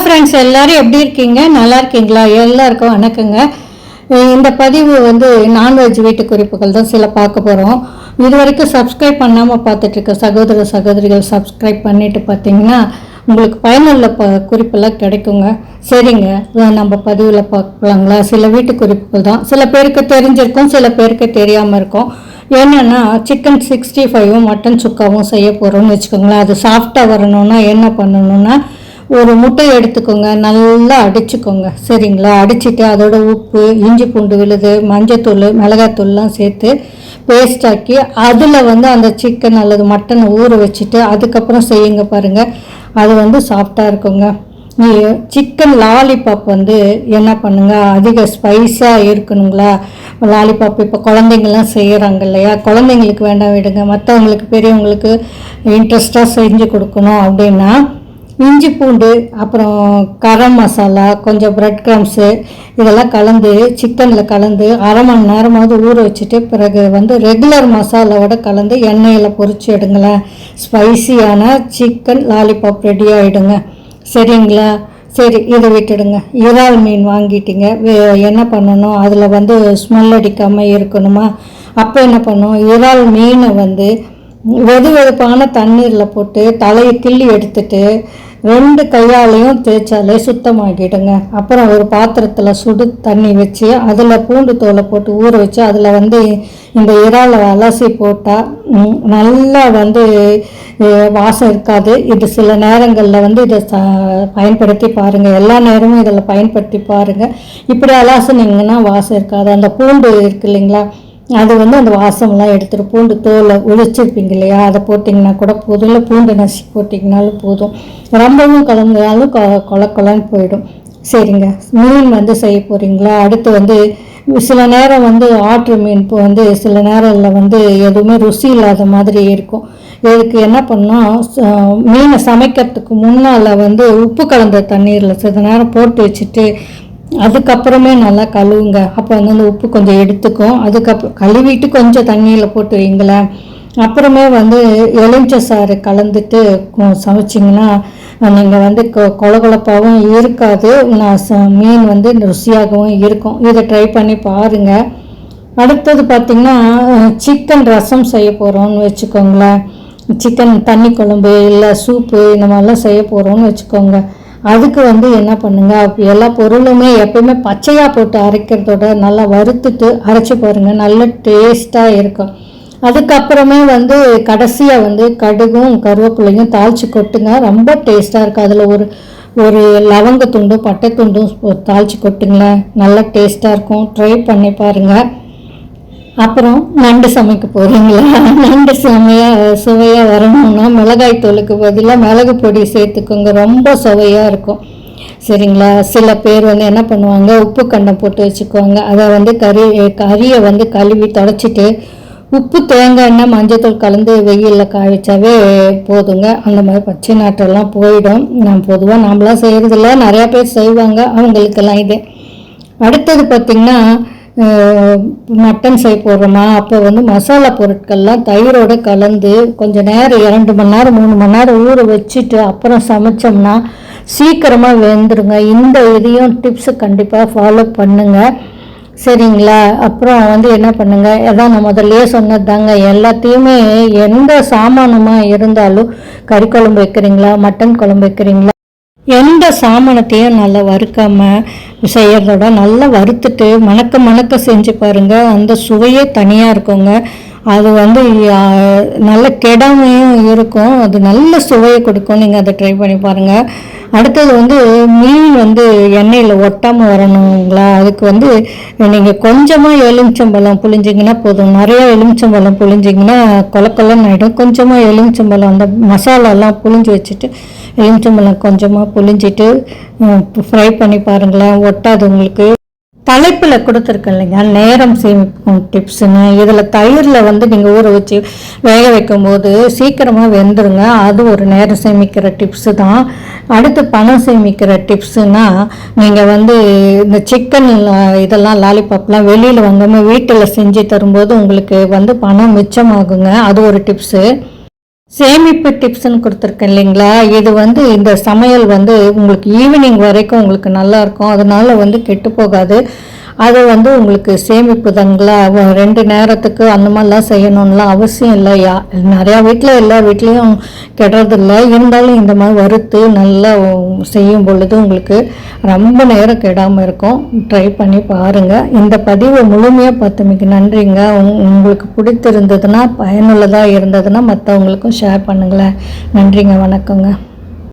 Friends, எல்லாரும் எப்படி இருக்கீங்க? நல்லா இருக்கீங்களா? எல்லாருக்கும் வணக்கங்க. இந்த பதிவு வந்து நான்வெஜ் வீட்டு குறிப்புகள் தான் சில பார்க்க போகிறோம். இது வரைக்கும் சப்ஸ்கிரைப் பண்ணாமல் பார்த்துட்ருக்க சகோதர சகோதரிகள் சப்ஸ்கிரைப் பண்ணிவிட்டு பார்த்தீங்கன்னா உங்களுக்கு பயனுள்ள குறிப்பெல்லாம் கிடைக்குங்க. சரிங்க, நம்ம பதிவில் பார்க்கலாங்களா? சில வீட்டு குறிப்புகள் தான், சில பேருக்கு தெரிஞ்சிருக்கும், சில பேருக்கு தெரியாமல் இருக்கும். என்னென்னா சிக்கன் 65ம் மட்டன் சுக்காவும் செய்ய போகிறோம்னு வச்சுக்கோங்களேன். அது சாஃப்டாக வரணும்னா என்ன பண்ணணுன்னா, ஒரு முட்டையை எடுத்துக்கோங்க, நல்லா அடிச்சுக்கோங்க. சரிங்களா? அடிச்சுட்டு அதோட உப்பு, இஞ்சி பூண்டு விழுது, மஞ்சத்தூள், மிளகாத்தூள்லாம் சேர்த்து பேஸ்டாக்கி அதில் வந்து அந்த சிக்கன் அல்லது மட்டனை ஊற வச்சுட்டு அதுக்கப்புறம் செய்யுங்க பாருங்கள். அது வந்து சாஃப்டாக இருக்குங்க. சிக்கன் லாலிபாப் வந்து என்ன பண்ணுங்க, அதிக ஸ்பைஸாக இருக்கணுங்களா? லாலிபாப் இப்போ குழந்தைங்கள்லாம் செய்கிறாங்க இல்லையா? குழந்தைங்களுக்கு வேண்டாம் விடுங்க, மற்றவங்களுக்கு பெரியவங்களுக்கு இன்ட்ரெஸ்டாக செஞ்சு கொடுக்கணும் அப்படின்னா இஞ்சி பூண்டு, அப்புறம் கரம் மசாலா, கொஞ்சம் ப்ரெட் க்ரம்ஸு இதெல்லாம் கலந்து சிக்கனில் கலந்து அரை மணி நேரமாவது ஊற வச்சுட்டு பிறகு வந்து ரெகுலர் மசாலாவோட கலந்து எண்ணெயில் பொரிச்சு எடுங்களேன். ஸ்பைசியான சிக்கன் லாலிபாப் ரெடி ஆகிடுங்க. சரிங்களா? சரி, இதை விட்டுடுங்க. இறால் மீன் வாங்கிட்டீங்க, என்ன பண்ணணும், அதில் வந்து ஸ்மெல் அடிக்காமல் இருக்கணுமா? அப்போ என்ன பண்ணணும், இறால் மீனை வந்து வெது வெதுப்பான தண்ணீரில் போட்டு தலையை கிள்ளி எடுத்துட்டு 2 கையாலையும் தேய்ச்சாலே சுத்தமாகிடுங்க. அப்புறம் ஒரு பாத்திரத்தில் சுடு தண்ணி வச்சு அதில் பூண்டு தோலை போட்டு ஊற வச்சு அதில் வந்து இந்த இறாலை அலசி போட்டால் நல்லா வந்து வாசம் இருக்காது. இது சில நேரங்களில் வந்து இதை பயன்படுத்தி பாருங்கள். எல்லா நேரமும் இதில் பயன்படுத்தி பாருங்கள். இப்படி அலாசினீங்கன்னா வாசம் இருக்காது. அந்த பூண்டு இருக்கு இல்லைங்களா, அது வந்து அந்த வாசம்லாம் எடுத்துகிட்டு பூண்டு தோலை உழிச்சிருப்பீங்க இல்லையா, அதை போட்டிங்கன்னா கூட போதும், இல்லை பூண்டு நசி போட்டிங்கனாலும் போதும். ரொம்பவும் கலந்தாலும் கொலன்னு போயிடும். சரிங்க, மீன் வந்து செய்ய போகிறீங்களா? அடுத்து வந்து சில நேரம் வந்து ஆற்று மீன் இப்போ வந்து சில நேரங்களில் வந்து எதுவுமே ருசி இல்லாத மாதிரி இருக்கும். இதுக்கு என்ன பண்ணோம், மீனை சமைக்கிறதுக்கு முன்னால் வந்து உப்பு கலந்த தண்ணீரில் சில நேரம் போட்டு வச்சுட்டு அதுக்கப்புறமே நல்லா கழுவுங்க. அப்போ வந்து அந்த உப்பு கொஞ்சம் எடுத்துக்கும். அதுக்கப்புறம் கழுவிட்டு கொஞ்சம் தண்ணியில் போட்டு வைங்களேன். அப்புறமே வந்து எலுமிச்சை சாறு கலந்துட்டு சமைச்சிங்கன்னா நீங்கள் வந்து கொலகொலப்பாகவும் இருக்காது, மீன் வந்து ருசியாகவும் இருக்கும். இதை ட்ரை பண்ணி பாருங்கள். அடுத்தது பார்த்திங்கன்னா சிக்கன் ரசம் செய்ய போகிறோம்னு வச்சுக்கோங்களேன். சிக்கன் தண்ணி குழம்பு இல்லை சூப்பு இந்த மாதிரிலாம் செய்ய போகிறோம்னு வச்சுக்கோங்க. அதுக்கு வந்து என்ன பண்ணுங்க, எல்லா பொருளுமே எப்பவுமே பச்சையாக போட்டு அரைக்கிறதோட நல்லா வறுத்துட்டு அரைச்சி பாருங்கள், நல்ல டேஸ்ட்டாக இருக்கும். அதுக்கப்புறமே வந்து கடைசியாக வந்து கடுகும் கருவேப்பிலையும் தாளித்து கொட்டுங்க, ரொம்ப டேஸ்ட்டாக இருக்கும். அதில் ஒரு லவங்க துண்டும் பட்டை துண்டும் தாளித்து கொட்டுங்களேன், நல்லா டேஸ்ட்டாக இருக்கும். ட்ரை பண்ணி பாருங்கள். அப்புறம் நண்டு சமைக்க போகிறீங்களா? நண்டு சுவையாக வரணும்னா மிளகாய் தூளுக்கு பதிலாக மிளகு பொடி சேர்த்துக்கோங்க, ரொம்ப சுவையாக இருக்கும். சரிங்களா? சில பேர் வந்து என்ன பண்ணுவாங்க, உப்பு கண்டம் போட்டு வச்சுக்குவாங்க. அதை வந்து கறியை வந்து கழுவி தொடச்சிட்டு உப்பு தேங்காய் எண்ணெய் மஞ்சத்தூள் கலந்து வெயிலில் காய வச்சாவே போதுங்க. அந்த மாதிரி பச்சை நாட்டெல்லாம் போயிடும். பொதுவாக நம்மளாம் செய்கிறதில்ல, நிறையா பேர் செய்வாங்க, அவங்களுக்கெல்லாம் இது. அடுத்தது பார்த்திங்கன்னா மட்டன் செய்ய போடுறோமா, அப்போ வந்து மசாலா பொருட்கள்லாம் தயிரோடு கலந்து கொஞ்சம் நேரம் 2 மணி நேரம் 3 மணி நேரம் ஊற வச்சுட்டு அப்புறம் சமைச்சோம்னா சீக்கிரமாக வெந்துருங்க. இந்த இதையும் டிப்ஸு கண்டிப்பாக ஃபாலோ பண்ணுங்கள். சரிங்களா? அப்புறம் வந்து என்ன பண்ணுங்கள், அதான் நான் முதல்லையே சொன்னது தாங்க, எல்லாத்தையுமே எந்த சாமானமாக இருந்தாலும் கறி குழம்பு வைக்கிறீங்களா, மட்டன் குழம்பு வைக்கிறீங்களா, எந்த சாமானத்தையும் நல்லா வறுக்காமல் செய்கிறதோட நல்லா வறுத்துட்டு மணக்க செஞ்சு பாருங்கள். அந்த சுவையே தனியாக இருக்குங்க. அது வந்து நல்ல கெடாமையும் இருக்கும், அது நல்ல சுவையை கொடுக்கும். நீங்கள் அதை ட்ரை பண்ணி பாருங்கள். அடுத்தது வந்து மீன் வந்து எண்ணெயில் ஒட்டாமல் வரணுங்களா, அதுக்கு வந்து நீங்கள் கொஞ்சமாக எலுமிச்சம்பழம் புளிஞ்சிங்கன்னா போதும். நிறையா எலுமிச்சம்பழம் புளிஞ்சிங்கன்னா கொலன்னு ஆகிடும். கொஞ்சமாக எலுமிச்சம்பழம் அந்த மசாலாலாம் புளிஞ்சு வச்சுட்டு எலுமிச்சம்பழம் கொஞ்சமாக புளிஞ்சிட்டு ஃப்ரை பண்ணி பாருங்களேன், ஒட்டாது உங்களுக்கு. தலைப்பில் கொடுத்துருக்கேன் இல்லைங்க, நேரம் சேமிக்கும் டிப்ஸுன்னு. இதில் தயிரில் வந்து நீங்கள் ஊற வச்சு வேக வைக்கும்போது சீக்கிரமாக வெந்துருங்க. அது ஒரு நேரம் சேமிக்கிற டிப்ஸு தான். அடுத்து பணம் சேமிக்கிற டிப்ஸுன்னா, நீங்கள் வந்து இந்த சிக்கன் இதெல்லாம் லாலிபாப்லாம் வெளியில் வாங்காமல் வீட்டில் செஞ்சு தரும்போது உங்களுக்கு வந்து பணம் மிச்சமாகுங்க. அது ஒரு டிப்ஸு. சேமிப்பு டிப்ஸ்ன்னு கொடுத்துருக்கேன் இல்லைங்களா, இது வந்து இந்த சமையல் வந்து உங்களுக்கு ஈவினிங் வரைக்கும் உங்களுக்கு நல்லா இருக்கும். அதனால வந்து கெட்டு போகாது. அது வந்து உங்களுக்கு சேமிப்பு தாங்களா. 2 நேரத்துக்கு அந்த மாதிரிலாம் செய்யணும்லாம் அவசியம் இல்லை. நிறையா வீட்டில் எல்லா வீட்லேயும் கெடுறதில்ல. இருந்தாலும் இந்த மாதிரி வறுத்து நல்லா செய்யும் பொழுது உங்களுக்கு ரொம்ப நேரம் கெடாமல் இருக்கும். ட்ரை பண்ணி பாருங்கள். இந்த பதிவை முழுமையாக பார்த்தமைக்கு நன்றிங்க. உங்களுக்கு பிடித்திருந்ததுன்னா, பயனுள்ளதாக இருந்ததுன்னா மற்றவங்களுக்கும் ஷேர் பண்ணுங்களேன். நன்றிங்க, வணக்கங்க.